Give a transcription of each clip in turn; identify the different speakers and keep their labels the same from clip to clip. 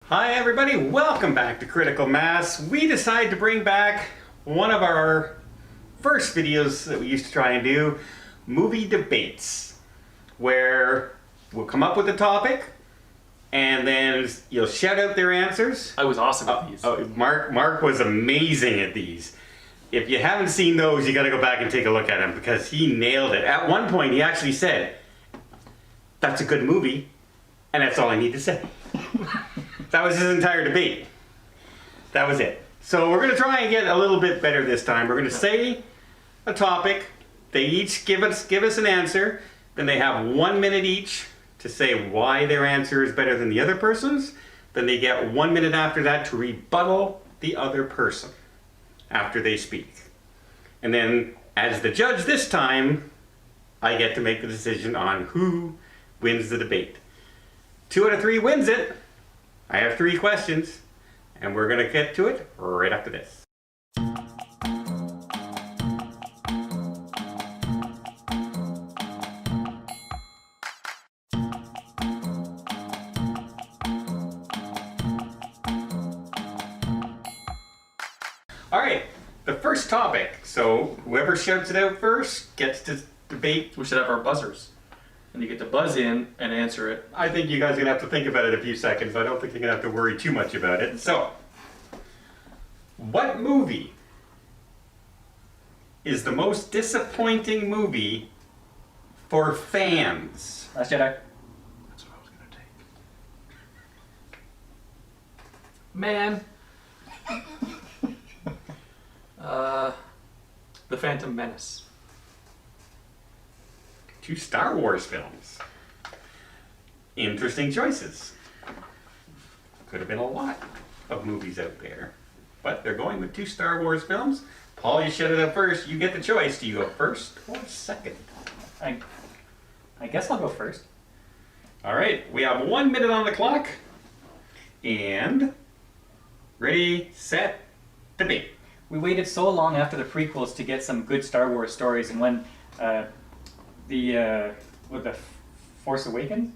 Speaker 1: Hi everybody, welcome back to Critical Mass. We decided to bring back one of our first videos that we used to try and do, movie debates, where we'll come up with a topic and then you'll shout out their answers.
Speaker 2: I was awesome at these.
Speaker 1: Marc was amazing at these. If you haven't seen those, you gotta go back and take a look at him because he nailed it. At one point he actually said, "That's a good movie," and that's all I need to say. That was his entire debate. That was it. So we're going to try and get a little bit better this time. We're going to say a topic. They each give us an answer. Then they have 1 minute each to say why their answer is better than the other person's. Then they get 1 minute after that to rebuttal the other person after they speak. And then as the judge this time, I get to make the decision on who wins the debate. 2 out of 3 wins it. I have 3 questions, and we're going to get to it right after this. All right, the first topic. So whoever shouts it out first gets to debate.
Speaker 2: We should have our buzzers. And you get to buzz in and answer it.
Speaker 1: I think you guys are going to have to think about it a few seconds. I don't think you're going to have to worry too much about it. So, what movie is the most disappointing movie for fans?
Speaker 2: Last Jedi. That's what I was going to take. Man. The Phantom Menace.
Speaker 1: 2 Star Wars films. Interesting choices. Could have been a lot of movies out there. But they're going with 2 Star Wars films. Paul, you shut it up first. You get the choice. Do you go first or second?
Speaker 3: I guess I'll go first.
Speaker 1: All right. We have 1 minute on the clock. And ready, set, debate.
Speaker 3: We waited so long after the prequels to get some good Star Wars stories, and when the Force Awakens,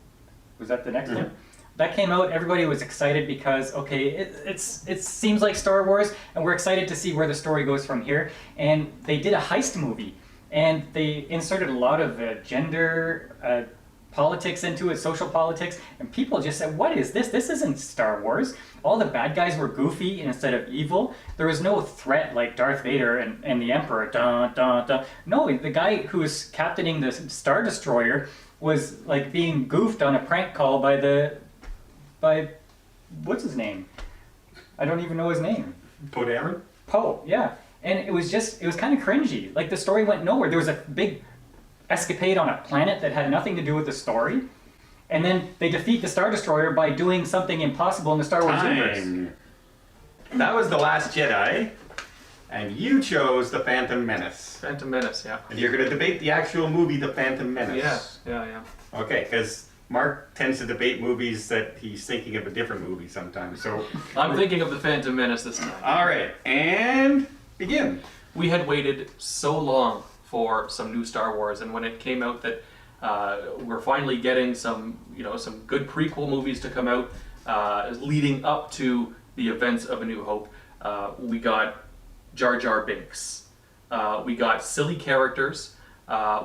Speaker 3: was that the next one? That came out, everybody was excited because, okay, it seems like Star Wars, and we're excited to see where the story goes from here. And they did a heist movie, and they inserted a lot of gender politics into it, social politics, and people just said, what is this? This isn't Star Wars. All the bad guys were goofy instead of evil. There was no threat like Darth Vader and the Emperor. Dun, dun, dun. No, the guy who was captaining the Star Destroyer was like being goofed on a prank call by what's his name? I don't even know his name.
Speaker 1: Poe Dameron?
Speaker 3: Poe, yeah. And it was kind of cringy. Like the story went nowhere. There was a big escapade on a planet that had nothing to do with the story. And then they defeat the Star Destroyer by doing something impossible in the Star Wars universe.
Speaker 1: That was The Last Jedi, and you chose The Phantom Menace.
Speaker 2: Phantom Menace, yeah.
Speaker 1: And you're going to debate the actual movie, The Phantom Menace.
Speaker 2: Yeah.
Speaker 1: Okay, because Marc tends to debate movies that he's thinking of a different movie sometimes. So
Speaker 2: I'm thinking of The Phantom Menace this time.
Speaker 1: All right, and begin.
Speaker 2: We had waited so long for some new Star Wars, and when it came out that we're finally getting some good prequel movies to come out leading up to the events of A New Hope. We got Jar Jar Binks. We got silly characters.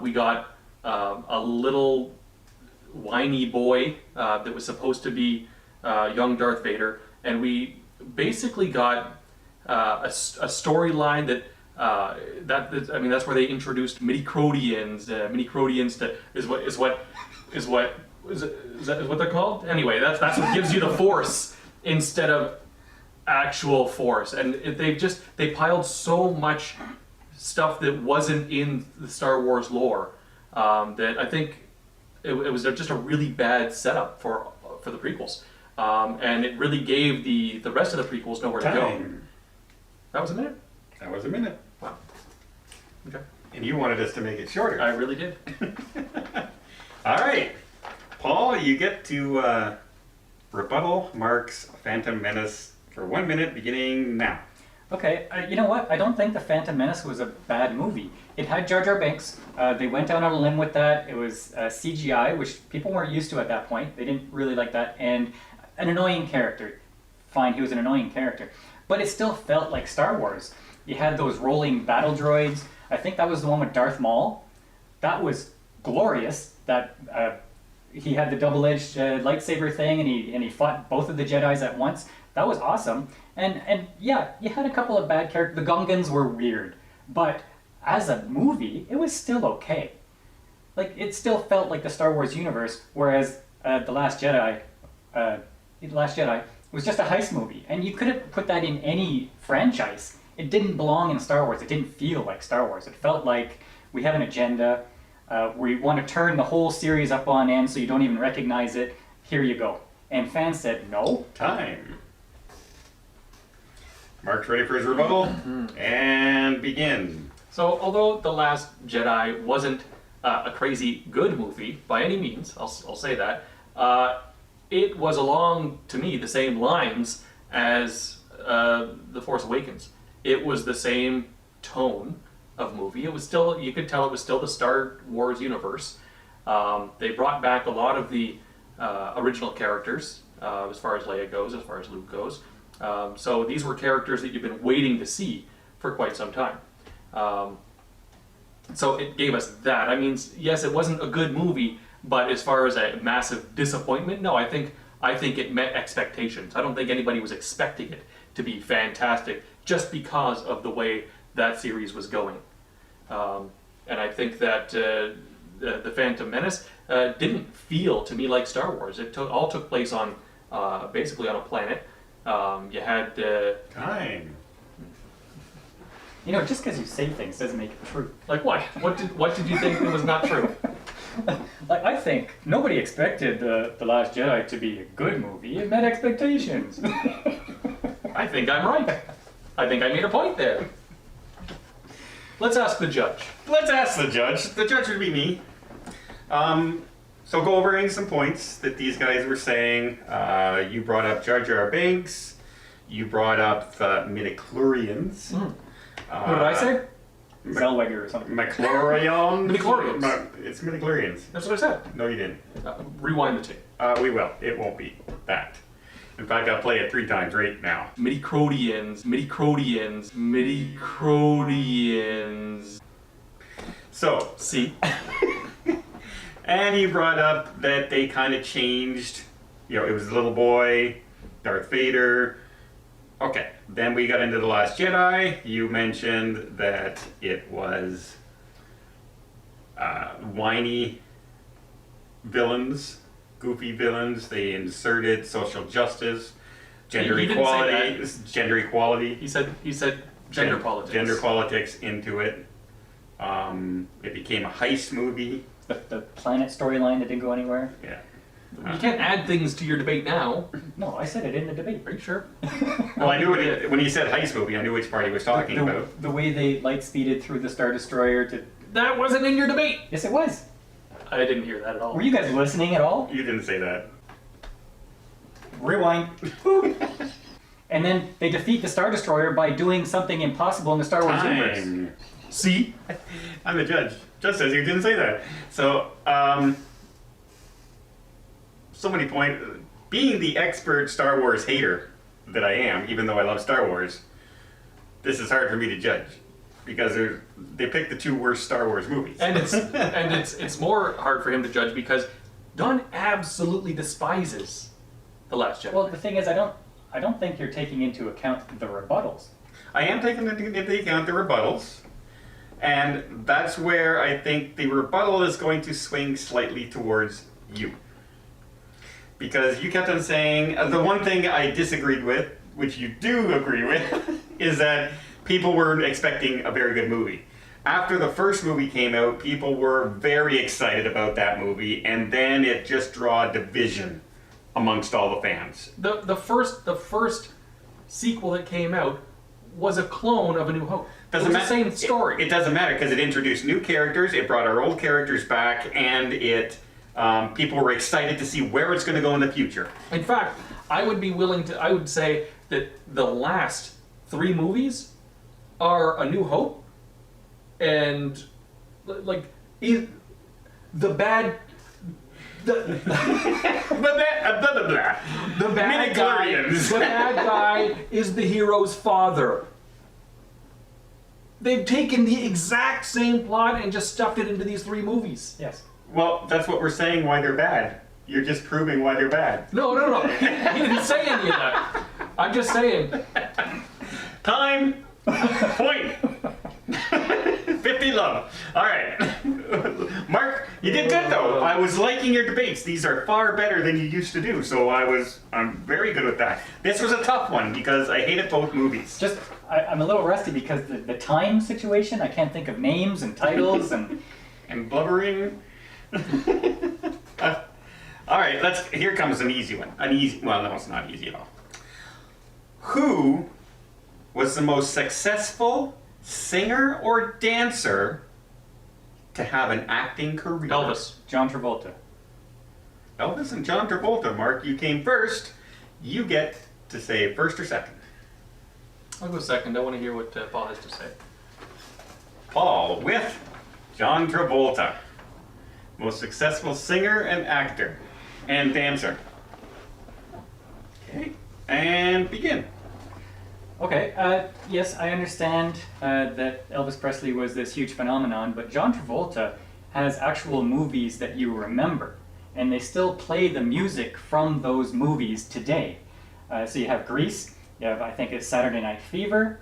Speaker 2: We got a little whiny boy that was supposed to be young Darth Vader, and we basically got a storyline that. That's where they introduced midi-chlorians. Midi-chlorians is what they're called? Anyway, that's what gives you the Force instead of actual Force. And they piled so much stuff that wasn't in the Star Wars lore that I think it was just a really bad setup for the prequels. And it really gave the rest of the prequels nowhere to go. That was a minute?
Speaker 1: That was a minute.
Speaker 2: Wow. Okay.
Speaker 1: And you wanted us to make it shorter.
Speaker 2: I really did.
Speaker 1: All right. Paul, you get to rebuttal Marc's Phantom Menace for 1 minute beginning now.
Speaker 3: Okay, you know what? I don't think The Phantom Menace was a bad movie. It had Jar Jar Binks. They went down on a limb with that. It was CGI, which people weren't used to at that point. They didn't really like that. And an annoying character. fine, he was an annoying character. But it still felt like Star Wars. You had those rolling battle droids. I think that was the one with Darth Maul. That was glorious. That he had the double-edged lightsaber thing, and he fought both of the Jedis at once. That was awesome. And yeah, you had a couple of bad characters. The Gungans were weird, but as a movie, it was still okay. Like, it still felt like the Star Wars universe, whereas The Last Jedi was just a heist movie, and you could have put that in any franchise. It didn't belong in Star Wars. It didn't feel like Star Wars. It felt like we have an agenda. We want to turn the whole series up on end so you don't even recognize it. Here you go. And fans said no.
Speaker 1: Time. Mark's ready for his rebuttal, and begin.
Speaker 2: So, although The Last Jedi wasn't a crazy good movie by any means, I'll say that, it was along, to me, the same lines as The Force Awakens. It was the same tone of movie. It was still, you could tell it was still the Star Wars universe. They brought back a lot of the original characters, as far as Leia goes, as far as Luke goes. So these were characters that you've been waiting to see for quite some time. So it gave us that. I mean, yes, it wasn't a good movie, but as far as a massive disappointment, no, I think it met expectations. I don't think anybody was expecting it to be fantastic just because of the way that series was going. And I think that the Phantom Menace didn't feel to me like Star Wars. It all took place on basically on a planet. You had
Speaker 1: Time.
Speaker 3: You know, just because you say things doesn't make it true.
Speaker 2: like what? What did you think was not true?
Speaker 3: Like, I think nobody expected The Last Jedi to be a good movie. It met expectations.
Speaker 2: I think I'm right. I think I made a point there. Let's ask the judge.
Speaker 1: Let's ask the judge. The judge would be me. So go over some points that these guys were saying. You brought up Jar Jar Binks. You brought up the midichlorians.
Speaker 2: What did I say?
Speaker 3: Zellweger or something.
Speaker 1: McClorians.
Speaker 2: Midichlorians.
Speaker 1: It's midichlorians.
Speaker 2: That's what I said.
Speaker 1: No, you didn't.
Speaker 2: Rewind the tape.
Speaker 1: We will. It won't be that. In fact, I'll play it 3 times right now.
Speaker 2: Midichlorians.
Speaker 1: So,
Speaker 2: See?
Speaker 1: and he brought up that they kind of changed. You know, it was the little boy, Darth Vader. Okay, then we got into The Last Jedi. You mentioned that it was whiny villains, goofy villains. They inserted social justice, gender
Speaker 2: He didn't say
Speaker 1: equality,
Speaker 2: that.
Speaker 1: gender equality.
Speaker 2: He said gender politics.
Speaker 1: Gender politics into it. It became a heist movie.
Speaker 3: The planet storyline that didn't go anywhere.
Speaker 1: Yeah.
Speaker 2: You can't add things to your debate now.
Speaker 3: No, I said it in the debate.
Speaker 2: Are you sure?
Speaker 1: Well, I knew when he said heist movie, I knew which part he was talking about.
Speaker 3: The way they light speeded through the Star Destroyer to...
Speaker 2: That wasn't in your debate.
Speaker 3: Yes, it was.
Speaker 2: I didn't hear that at all.
Speaker 3: Were you guys listening at all?
Speaker 1: You didn't say that.
Speaker 3: Rewind. And then they defeat the Star Destroyer by doing something impossible in the Star Wars universe.
Speaker 1: Time.
Speaker 2: See?
Speaker 1: I'm the judge. Judge says you didn't say that. So, so many points. Being the expert Star Wars hater that I am, even though I love Star Wars, this is hard for me to judge because they picked the 2 worst Star Wars movies.
Speaker 2: And it's more hard for him to judge because Don absolutely despises The Last Jedi.
Speaker 3: Well, the thing is, I don't think you're taking into account the rebuttals.
Speaker 1: I am taking into account the rebuttals, and that's where I think the rebuttal is going to swing slightly towards you. Because you kept on saying, the one thing I disagreed with, which you do agree with, is that people weren't expecting a very good movie. After the first movie came out, people were very excited about that movie, and then it just drew a division amongst all the fans.
Speaker 2: The first sequel that came out was a clone of A New Hope. It was the same story.
Speaker 1: It doesn't matter because it introduced new characters, it brought our old characters back, and it people were excited to see where it's going to go in the future.
Speaker 2: In fact, I would say that the last 3 movies are A New Hope and the The
Speaker 1: Blah, blah, blah.
Speaker 2: the bad guy.
Speaker 1: Midichlorians.
Speaker 2: The bad guy is the hero's father. They've taken the exact same plot and just stuffed it into these 3 movies.
Speaker 3: Yes.
Speaker 1: Well, that's what we're saying why they're bad. You're just proving why they're bad.
Speaker 2: No. He didn't say any of that. I'm just saying.
Speaker 1: Time. Point. 50 love. All right. Mark, you did good though. I was liking your debates. These are far better than you used to do. So I'm very good with that. This was a tough one because I hated both movies.
Speaker 3: Just, I'm a little rusty because the time situation, I can't think of names and titles and...
Speaker 1: And blubbering. All right, here comes an easy one. Well, no, it's not easy at all. Who was the most successful singer or dancer to have an acting career?
Speaker 2: Elvis.
Speaker 3: John Travolta.
Speaker 1: Elvis and John Travolta. Mark, you came first. You get to say first or second.
Speaker 2: I'll go second. I want to hear what Paul has to say.
Speaker 1: Paul with John Travolta. Most successful singer and actor and dancer. Okay, and begin.
Speaker 3: Okay, yes, I understand that Elvis Presley was this huge phenomenon, but John Travolta has actual movies that you remember, and they still play the music from those movies today. So you have Grease, you have, I think it's Saturday Night Fever,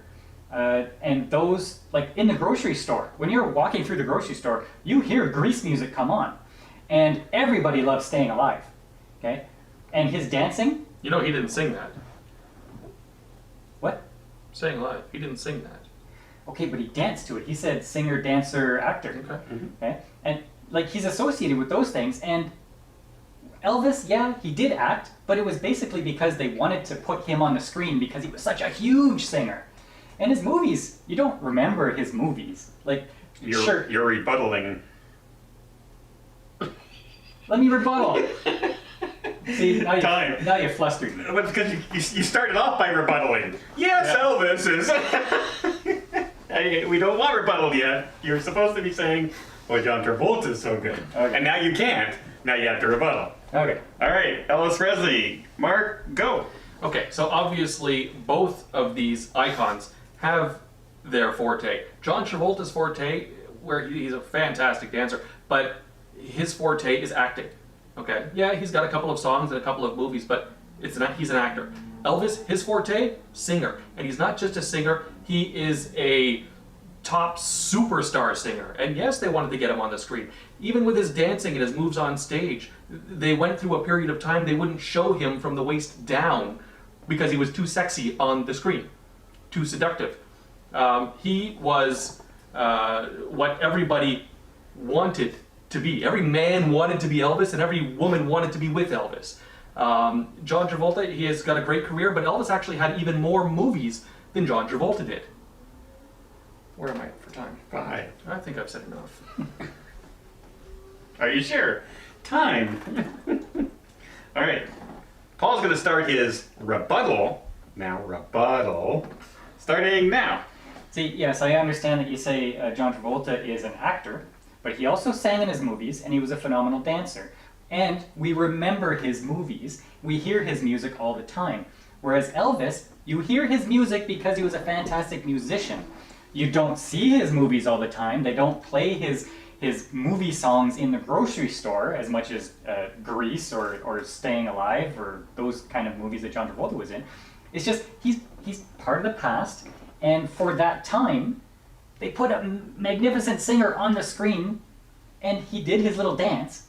Speaker 3: and those, like in the grocery store, when you're walking through the grocery store, you hear Grease music come on, and everybody loves Staying Alive, okay? And his dancing,
Speaker 2: You know he didn't sing that.
Speaker 3: what?
Speaker 2: Saying live. He didn't sing that.
Speaker 3: Okay, but he danced to it. He said singer, dancer, actor.
Speaker 2: Okay.
Speaker 3: Okay, and like he's associated with those things. And Elvis, yeah, he did act, but it was basically because they wanted to put him on the screen because he was such a huge singer. And his movies, you don't remember his movies. Like, sure,
Speaker 1: You're rebuttaling.
Speaker 3: let me rebuttal. See, now you flustered me.
Speaker 1: But because you started off by rebuttaling. Yes,
Speaker 3: Yeah.
Speaker 1: Elvis is. Hey, we don't want rebuttal yet. You're supposed to be saying, well, John Travolta is so good.
Speaker 3: Okay.
Speaker 1: And now you can't. Now you have to rebuttal.
Speaker 3: Okay.
Speaker 1: All right, Elvis Presley. Mark, go.
Speaker 2: Okay, so obviously both of these icons have their forte. John Travolta's forte, where he's a fantastic dancer, but his forte is acting. Okay, yeah, he's got a couple of songs and a couple of movies, but he's an actor. Elvis, his forte, singer, and he's not just a singer; he is a top superstar singer. And yes, they wanted to get him on the screen. Even with his dancing and his moves on stage, they went through a period of time they wouldn't show him from the waist down because he was too sexy on the screen, too seductive. He was what everybody wanted to be. Every man wanted to be Elvis, and every woman wanted to be with Elvis. John Travolta, he has got a great career, but Elvis actually had even more movies than John Travolta did. Where am I at for time?
Speaker 1: 5.
Speaker 2: I think I've said enough.
Speaker 1: Are you sure? Time. All right. Paul's going to start his rebuttal. Now, rebuttal. Starting now.
Speaker 3: See, yes, I understand that you say John Travolta is an actor, but he also sang in his movies, and he was a phenomenal dancer. And we remember his movies. We hear his music all the time. Whereas Elvis, you hear his music because he was a fantastic musician. You don't see his movies all the time. They don't play his movie songs in the grocery store as much as Grease or Staying Alive or those kind of movies that John Travolta was in. It's just, he's part of the past, and for that time, they put a magnificent singer on the screen, and he did his little dance,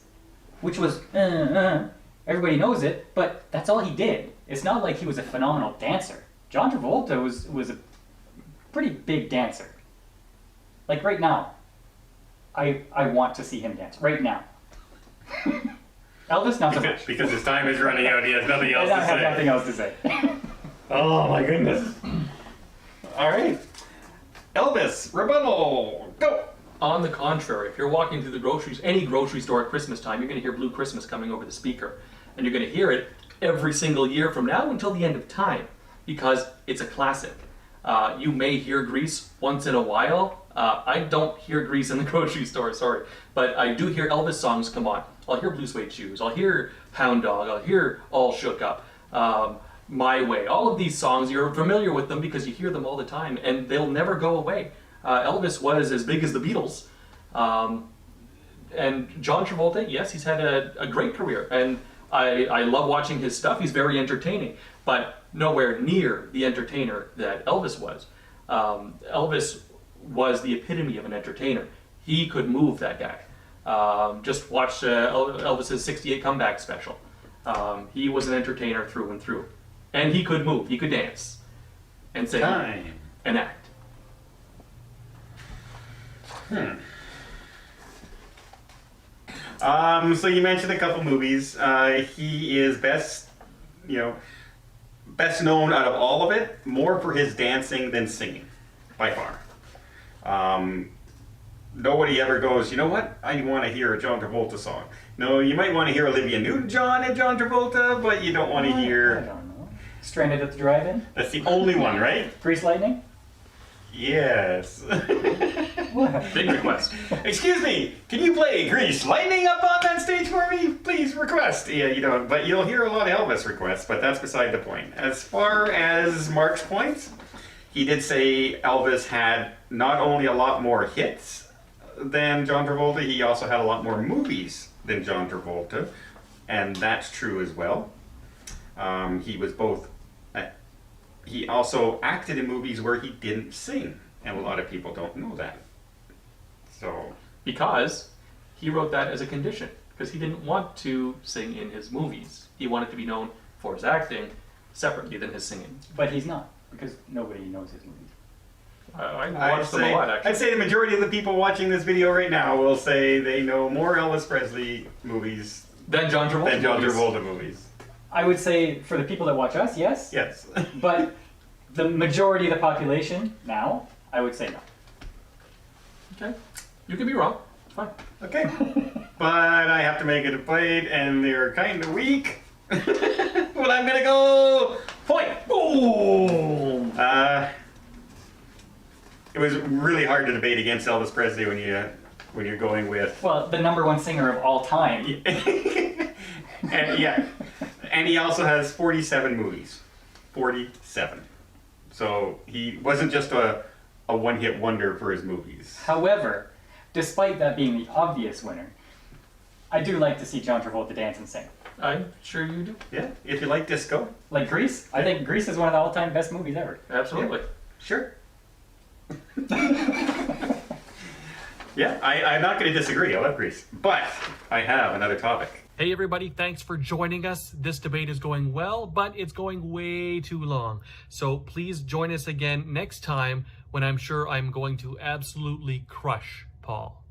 Speaker 3: which was, everybody knows it, but that's all he did. It's not like he was a phenomenal dancer. John Travolta was a pretty big dancer. Like right now, I want to see him dance, right now. Elvis, not so much.
Speaker 1: Because his time is running out, he has nothing else
Speaker 3: I
Speaker 1: to
Speaker 3: have
Speaker 1: say.
Speaker 3: nothing else to say.
Speaker 1: Oh my goodness. All right. Elvis, rebuttal, go.
Speaker 2: On the contrary, if you're walking through the groceries, any grocery store at Christmas time, you're going to hear Blue Christmas coming over the speaker. And you're going to hear it every single year from now until the end of time, because it's a classic. You may hear Grease once in a while, I don't hear Grease in the grocery store, sorry, but I do hear Elvis songs come on. I'll hear Blue Suede Shoes, I'll hear Pound Dog, I'll hear All Shook Up, My Way. All of these songs, you're familiar with them because you hear them all the time, and they'll never go away. Elvis was as big as the Beatles. And John Travolta, yes, he's had a great career, and I love watching his stuff. He's very entertaining, but nowhere near the entertainer that Elvis was. Elvis was the epitome of an entertainer. He could move, that guy. Just watch Elvis's '68 comeback special. He was an entertainer through and through. And he could move, he could dance, and sing, and act.
Speaker 1: So you mentioned a couple movies. He is best known out of all of it, more for his dancing than singing, by far. Nobody ever goes, you know what, I want to hear a John Travolta song. No, you might want to hear Olivia Newton-John and John Travolta, but you don't want to
Speaker 3: I
Speaker 1: hear...
Speaker 3: don't know. Stranded at the Drive-In?
Speaker 1: That's the only one, right?
Speaker 3: Grease Lightning?
Speaker 1: Yes.
Speaker 3: What?
Speaker 2: Big request.
Speaker 1: Excuse me, can you play Grease Lightning up on that stage for me? Please request. Yeah, you don't, but you'll hear a lot of Elvis requests, but that's beside the point. As far as Mark's points, he did say Elvis had not only a lot more hits than John Travolta, he also had a lot more movies than John Travolta, and that's true as well. He was both. He also acted in movies where he didn't sing, and a lot of people don't know that. So,
Speaker 2: Because he wrote that as a condition, because he didn't want to sing in his movies. He wanted to be known for his acting separately than his singing.
Speaker 3: But he's not, because nobody knows his movies.
Speaker 2: I watched them a lot, actually.
Speaker 1: I'd say the majority of the people watching this video right now will say they know more Elvis Presley movies
Speaker 2: Than John Travolta.
Speaker 1: than John
Speaker 2: movies.
Speaker 1: Travolta movies.
Speaker 3: I would say for the people that watch us, yes.
Speaker 1: Yes.
Speaker 3: But the majority of the population now, I would say no.
Speaker 2: Okay. You could be wrong. It's fine.
Speaker 1: Okay. But I have to make it a plate, and they're kind of weak. But I'm gonna go point.
Speaker 2: Boom!
Speaker 1: It was really hard to debate against Elvis Presley when you're going with.
Speaker 3: Well, the number one singer of all time.
Speaker 1: And yeah, and he also has 47 movies. 47. So he wasn't just a one-hit wonder for his movies.
Speaker 3: However, despite that being the obvious winner, I do like to see John Travolta dance and sing.
Speaker 2: I'm sure you do.
Speaker 1: Yeah, if you like disco.
Speaker 3: Like Grease, I think Grease is one of the all-time best movies ever.
Speaker 2: Absolutely.
Speaker 1: Sure. Yeah, I'm not going to disagree. I love Grease. But I have another topic.
Speaker 4: Hey everybody, thanks for joining us. This debate is going well, but it's going way too long. So please join us again next time when I'm sure I'm going to absolutely crush Paul.